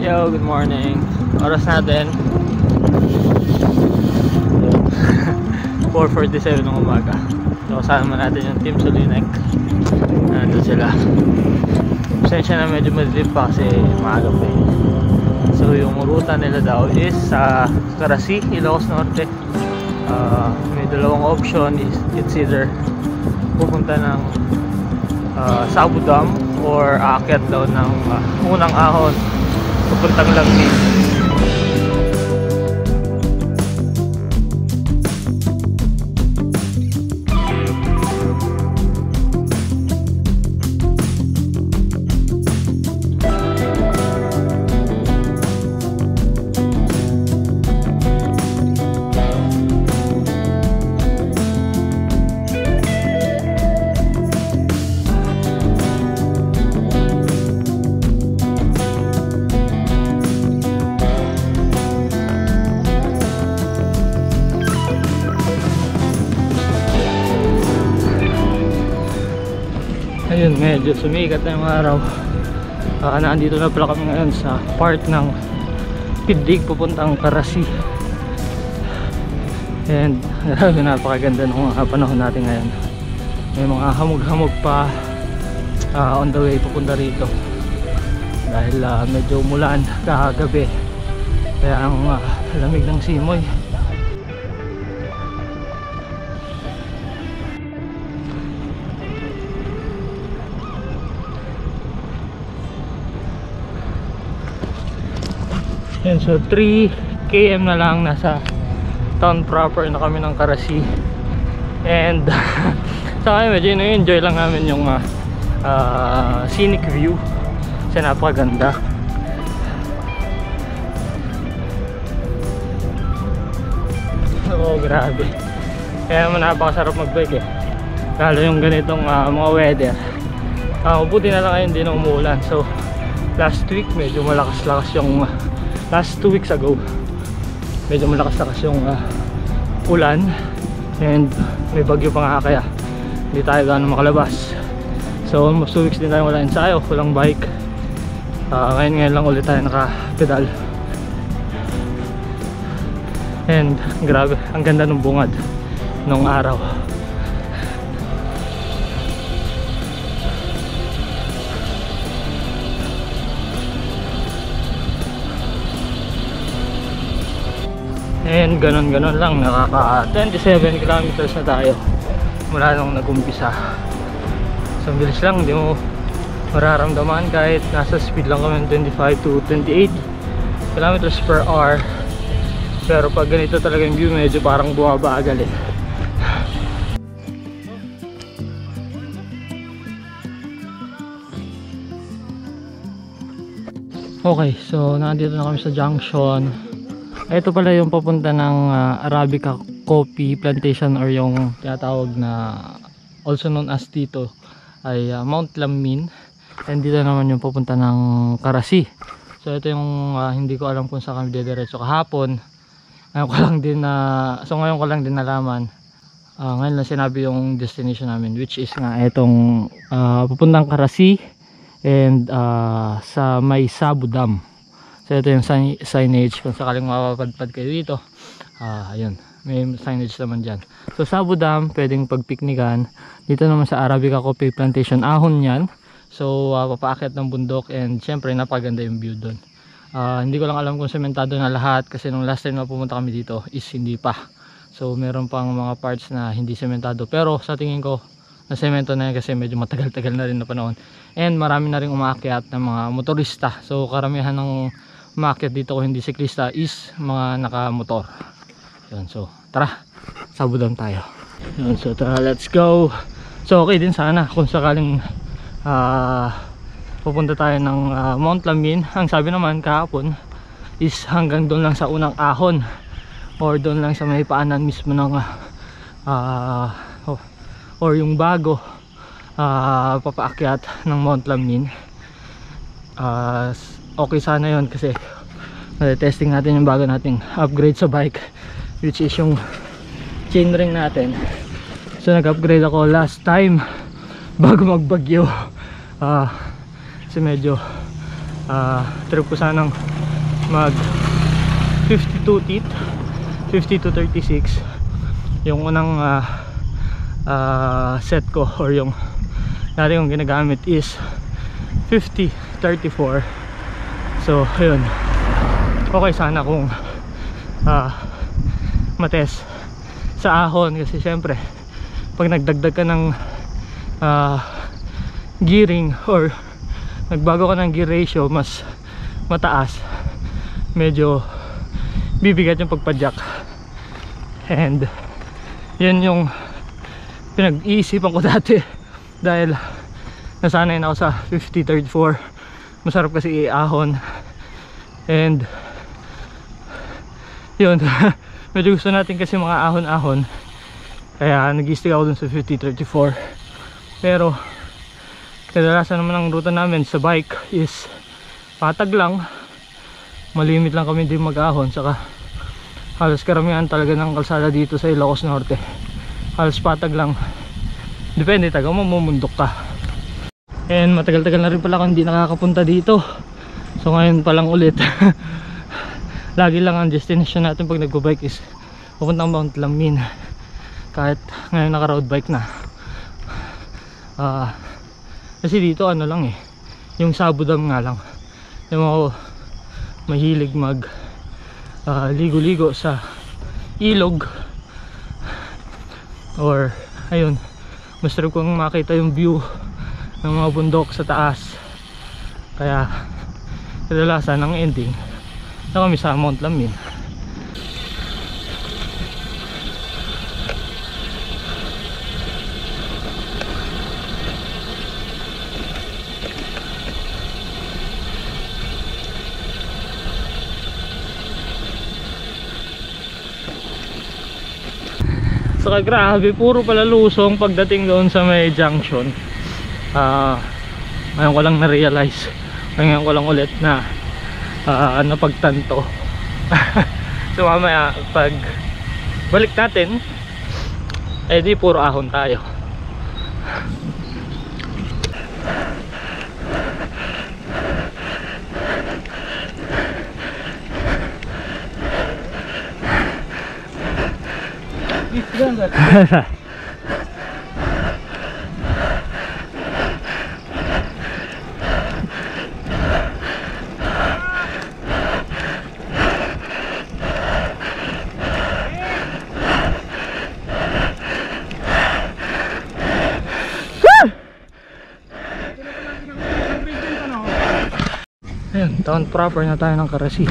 Yo, good morning. Oras natin 4:47 ng umaga. So kasama natin yung Team Solinek. Nandun sila. Pasensya na medyo madilim pa kasi maaga pa eh. So yung ruta nila daw is sa Carasi, Ilocos Norte. May dalawang option, it's either pupunta ng Sabu Dam or aakyat daw ng unang ahon papuntang Langni. Ayun, medyo sumikat na yung araw. Nandito na pala kami ngayon sa part ng Piddig papuntang Carasi. And grabe, napakaganda ng mga panahon natin ngayon. May mga hamog-hamog pa on the way papunta rito. Dahil medyo umulan kagabi. Kaya ang lamig ng simoy. Yan, so 3 km na lang nasa town proper na kami ng Carasi. And sa kanya medyo enjoy lang namin yung scenic view kasi napakaganda. Oh, grabe. Kaya napakasarap magbike eh, lalo yung ganitong mga weather. Buti na lang ngayon hindi na umuulan. So last week medyo malakas-lakas yung last 2 weeks ago medyo malakas-lakas yung ulan and may bagyo pa nga kaya hindi tayo gano'ng makalabas. So almost 2 weeks din tayo wala ensayo, walang bike. Ngayon lang ulit tayo nakapedal. And grabe, ang ganda ng bungad nung araw. And ganon-ganon lang, nakaka 27 kilometers na tayo mula nung nag-umpisa. So bilis lang, hindi mo mararamdaman kahit nasa speed lang kami 25 to 28 kilometers per hour. Pero pag ganito talaga yung view, medyo parang bumabagal eh. Okay, so nandito na kami sa junction. Ito pala yung papunta ng Arabica Coffee Plantation, or yung tinatawag na also known as dito ay Mount Lammin. And dito naman yung papunta ng Carasi. So ito yung hindi ko alam kung saan kami didiretso kahapon. Ngayon ko lang din nalaman. Ngayon lang sinabi yung destination namin, which is nga itong papuntang Carasi and sa may Sabu Dam. So ito yung signage kung sakaling mapapadpad kayo dito. Ayun, may signage naman dyan. So Sabu Dam, pwedeng pagpiknikan. Dito naman sa Arabica Coffee Plantation, ahon yan. So papaakyat ng bundok and syempre napaganda yung view doon. Hindi ko lang alam kung sementado na lahat kasi nung last time na pumunta kami dito is hindi pa. So meron pang mga parts na hindi sementado. Pero sa tingin ko na semento na yan kasi medyo matagal-tagal na rin na panahon. And marami na rin umaakyat ng mga motorista. So karamihan ng umakyat dito kung hindi siklista is mga nakamotor. Yun, so tara, Sabu Dam tayo. Yun, so tara, let's go. So okay din sana kung sakaling pupunta tayo ng Mount Lammin. Ang sabi naman kahapon is hanggang doon lang sa unang ahon or doon lang sa may paanan mismo ng or yung bago papaakyat ng Mount Lammin. Okay sana yon kasi testing natin yung bago nating upgrade sa bike, which is yung chainring natin. So nag-upgrade ako last time bago magbagyo. Kasi medyo trip ko sanang mag 52 teeth, 50 to 36. Yung unang set ko, or yung dati kong ginagamit is 50-34. So ayun, okay sana kung matest sa ahon, kasi syempre pag nagdagdag ka ng gearing or nagbago ka ng gear ratio mas mataas, medyo bibigat yung pagpadyak. And yun yung pinag-iisipan ko dati dahil nasanay na ako sa 50-34. Masarap kasi i-ahon, and yun medyo gusto natin kasi mga ahon-ahon, kaya nag-i-stick ako dun sa 50-34. Pero kadalasan naman ang ruta namin sa bike is patag lang, malimit lang kami din mag-ahon. Saka halos karamihan talaga ng kalsada dito sa Ilocos Norte halos patag lang, depende taga mamumundok ka. And matagal-tagal na rin pala akong hindi nakakapunta dito, so ngayon pa lang ulit. Lagi lang ang destination natin pag nagbo-bike is pupuntang Mount Lamin, kahit ngayon naka road bike na. Kasi dito ano lang yung Sabudam nga lang. Yung ako mahilig mag ligo-ligo sa ilog, or ayun, gusto kong makita yung view ng mga bundok sa taas, kaya kadalasan ang ending na kami sa Mount Lamin. Saka grabe, puro pala lusong pagdating doon sa may junction. Ngayon ko lang na-realize, ngayon ko lang ulit na napagtanto. So mamaya pag balik natin, di puro ahon tayo. Ayun, town proper na tayo ng Karasi.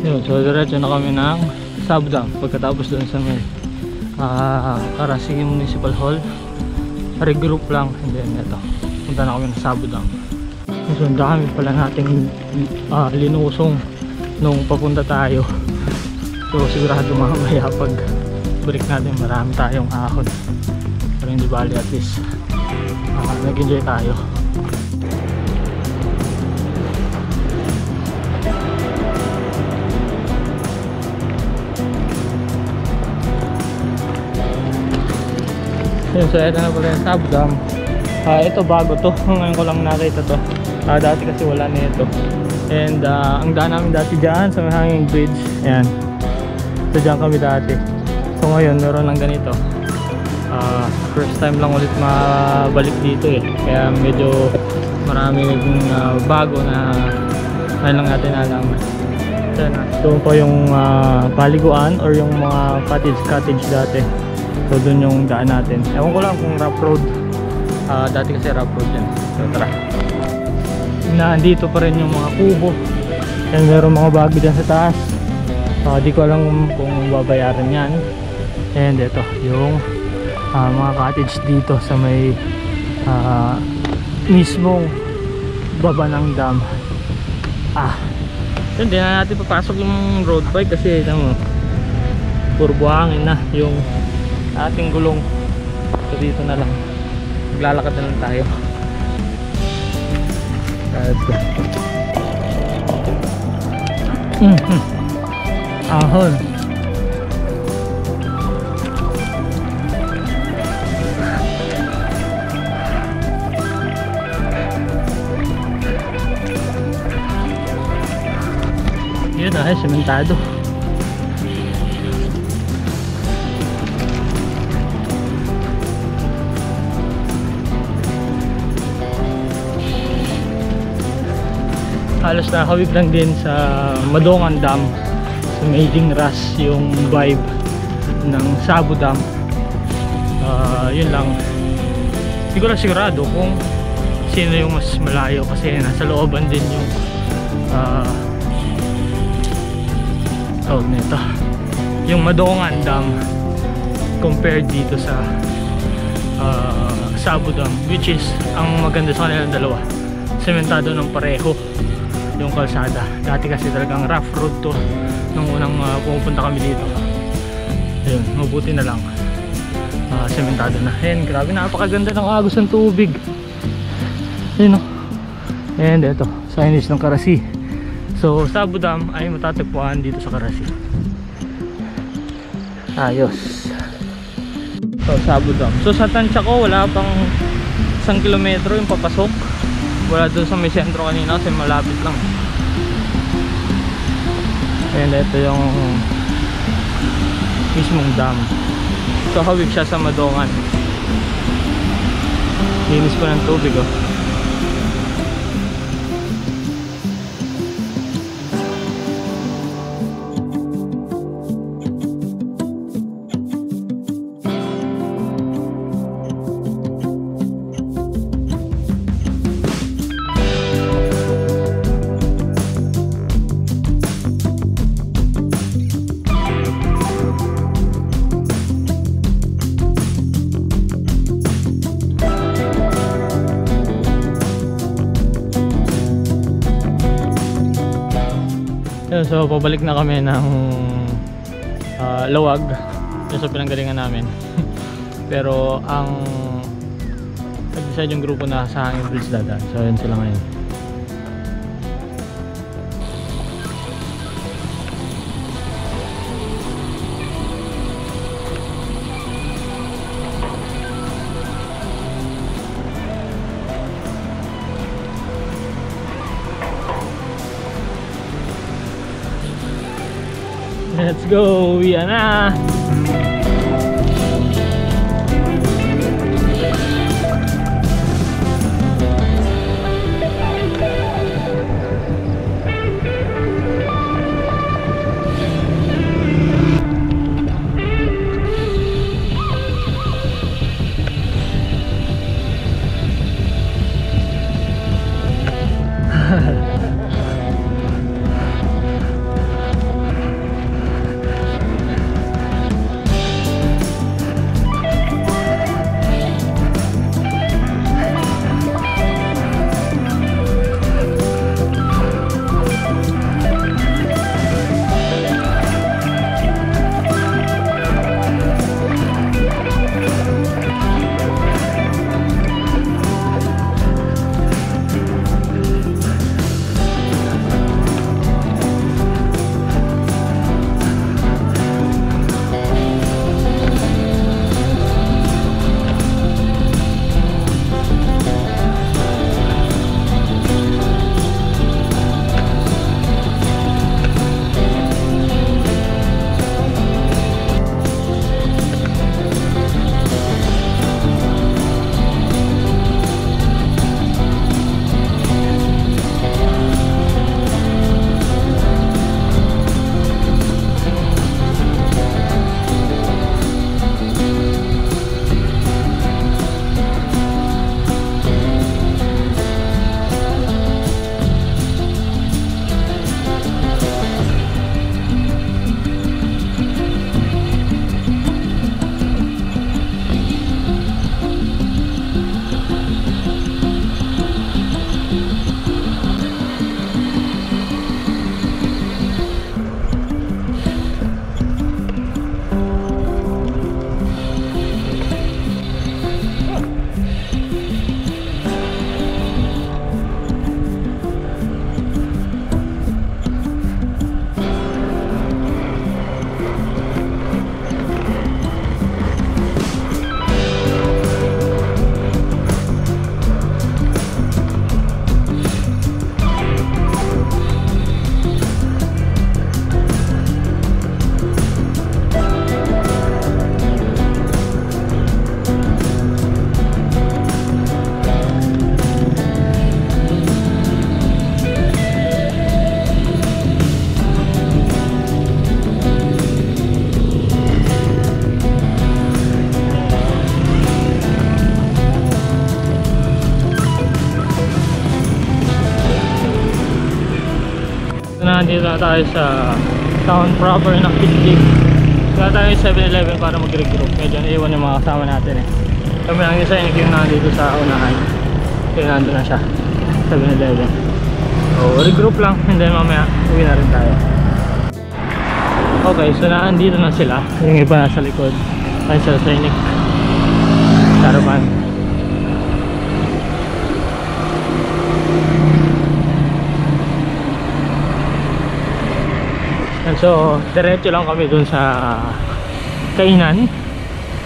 Yun, so diretso na kami ng Sabudam. Pagkatapos dun sa may Karasi Municipal Hall, regroup lang, and then ito, punta na kami ng Sabudam. So ang dami pala nating linusong nung papunta tayo, so sigurado mamaya pag break natin marami tayong ahon, pero hindi bali, at least nag-enjoy tayo. Yun, so ito na pala yung Sabudam. Ito bago to, ngayon ko lang nakita to. Dati kasi wala na ito. And ang daan namin dati dyan sa may hanging bridge. Ayan, so dyan kami dati. So ngayon meron lang ganito. First time lang ulit mabalik dito kaya medyo marami bago na ngayon lang natin alam. So po yung paliguan or yung mga cottage dati. So dun yung daan natin. Ewan ko lang kung rough road. Dati kasi rough road yan. So tara. Nandito pa rin yung mga kubo. And meron mga bago dyan sa taas. Di ko alam kung babayaran yan. And ito yung mga cottage dito sa may mismong baba ng dam. Hindi na natin papasok yung road bike kasi puro buhangin na yung ating gulong. So dito na lang, maglalakad na lang tayo. Let's go. Ahon. Yun na, sementado. Halos nakakawig lang din sa Madongan Dam, sa Meding Ras yung vibe ng Sabo Dam. Yun lang, hindi ko lang sigurado kung sino yung mas malayo kasi nasa looban din yung tawag nito, yung Madongan Dam compared dito sa Sabo Dam, which is ang maganda sa kanilang dalawa, sementado ng pareho yung kalsada. Dati kasi talagang rough road to nung unang pumupunta kami dito. Ayun, mabuti na lang sementado na. Ayan, grabe, napakaganda ng agos ng tubig. Ayun o. And ito, signage ng Karasi. So Sabo Dam ay matatagpuan dito sa Karasi. Ayos. So Sabo Dam. So sa Tansyaco wala pang 1 kilometro yung papasok. Wala doon sa may sentro kanina kasi malapit lang. Ayan, ito yung mismong dam. So hawig siya sa Madongan. Linis pa ng tubig oh. So pabalik na kami ng Lawag, yung sa pinanggalingan namin. Pero ang nag-decide yung grupo na sa Hanging Bridge dadaan. So yun sila ngayon. Let's go, yan na. nandito na tayo sa town proper ng Kitgig. Kaya tayo yung 7-Eleven para mag-regroup. Medyo naiwan yung mga kasama natin eh. Kami lang yung Sainik yung nandito sa unahan. Kaya nandun na siya, 7-Eleven. So regroup lang, and then mamaya uwi na rin tayo. Okay, so nandito na sila. Yung iba nasa likod. Ayun sila Sainik, Caravan. And so, diretso lang kami dun sa kainan.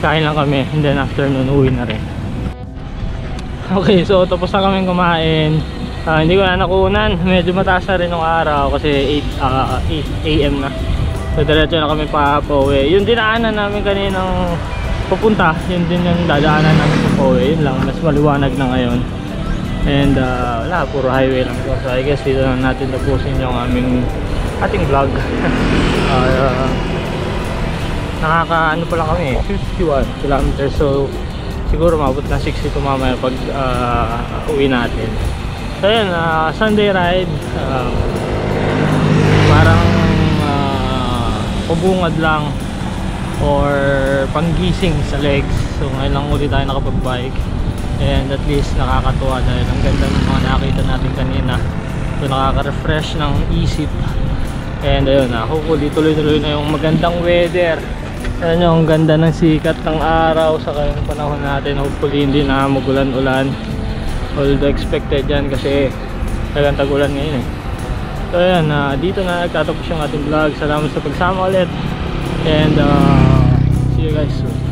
Kain lang kami, and then afternoon uwi na rin. Okay, so tapos na kami kumain. Hindi ko na nakunan, medyo mataas na rin yung araw kasi 8 AM na. So diretso na kami pa uwi. Yung dinaanan namin kaninang pupunta, yun din yung dadaanan namin pa uwi. Yun lang, mas maliwanag na ngayon. And wala, puro highway lang. So I guess dito na natin tapusin yung ating vlog. Nakaka-ano pa lang kami, 51 kilometers. So siguro mabot na 62 mamaya pag uwi natin. So yun, Sunday ride. Parang pabungad lang or panggising sa legs. So ngayon lang ulit tayo nakapag-bike. And at least nakakatuwa dahil ang ganda ng mga nakita natin kanina. So nakaka-refresh ng isip. And ayun, hopefully tuloy-tuloy na yung magandang weather. Ayan yung ganda ng sikat ng araw sa kanyang panahon natin. Hopefully hindi na magulan-ulan. Although expected yan kasi talagang tag-ulan ngayon eh. So ayan, dito na nagtatapos yung ating vlog. Salamat sa pagsama ulit. And see you guys soon.